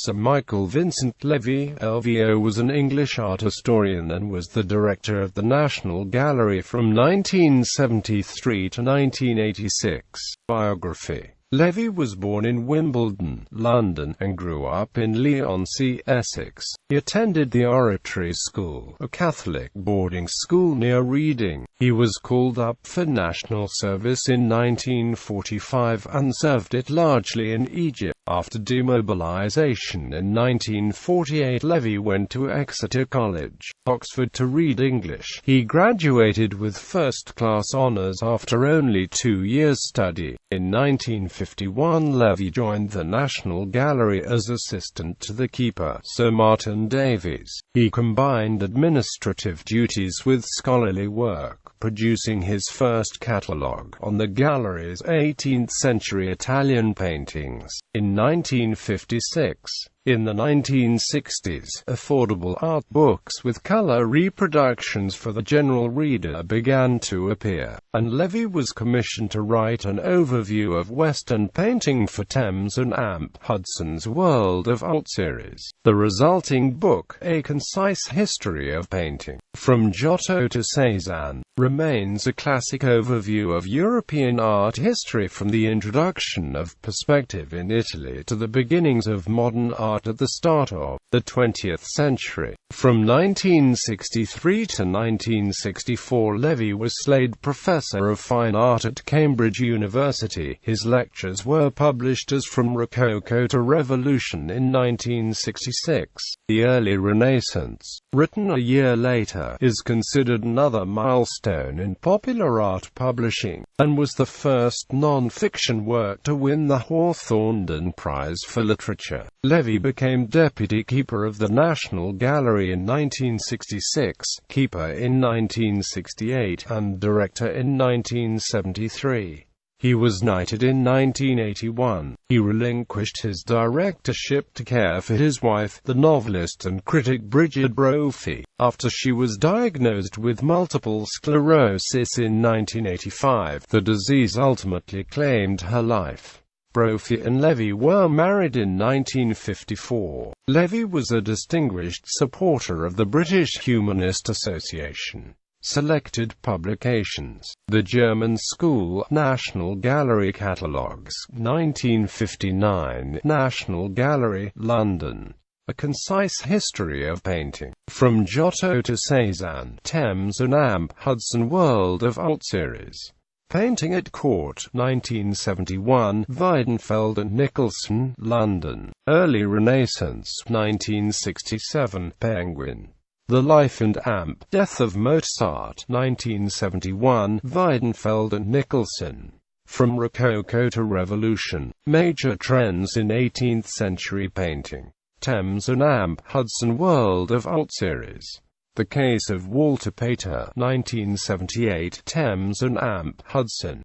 Sir Michael Vincent Levey, LVO, was an English art historian and was the director of the National Gallery from 1973 to 1986. Biography. Levey was born in Wimbledon, London, and grew up in Leigh-on-Sea, Essex. He attended the Oratory School, a Catholic boarding school near Reading. He was called up for national service in 1945 and served it largely in Egypt. After demobilization in 1948, Levey went to Exeter College, Oxford, to read English. He graduated with first-class honours after only 2 years' study. In 1951, Levey joined the National Gallery as assistant to the keeper, Sir Martin Davies. He combined administrative duties with scholarly work, producing his first catalogue on the gallery's 18th-century Italian paintings. In 1956, in the 1960s, affordable art books with color reproductions for the general reader began to appear, and Levey was commissioned to write an overview of Western painting for Thames and Amp Hudson's World of Art series. The resulting book, A Concise History of Painting, From Giotto to Cézanne, remains a classic overview of European art history from the introduction of perspective in Italy to the beginnings of modern art at the start of the 20th century. From 1963 to 1964, Levey was Slade Professor of Fine Art at Cambridge University. His lectures were published as From Rococo to Revolution in 1966. The Early Renaissance, written a year later, is considered another milestone in popular art publishing, and was the first non-fiction work to win the Hawthornden Prize for Literature. Levey became deputy keeper of the National Gallery in 1966, keeper in 1968, and director in 1973. He was knighted in 1981. He relinquished his directorship to care for his wife, the novelist and critic Brigid Brophy, after she was diagnosed with multiple sclerosis in 1985. The disease ultimately claimed her life. Brophy and Levey were married in 1954. Levey was a distinguished supporter of the British Humanist Association. Selected publications: The German School, National Gallery Catalogues, 1959, National Gallery, London. A Concise History of Painting, From Giotto to Cézanne, Thames and Amp Hudson World of Art series. Painting at Court, 1971, Weidenfeld and Nicholson, London. Early Renaissance, 1967, Penguin. The Life and Amp Death of Mozart, 1971, Weidenfeld and Nicholson. From Rococo to Revolution, Major Trends in 18th-Century Painting. Thames and Amp Hudson World of Art series. The Case of Walter Pater, 1978, Thames and Amp Hudson.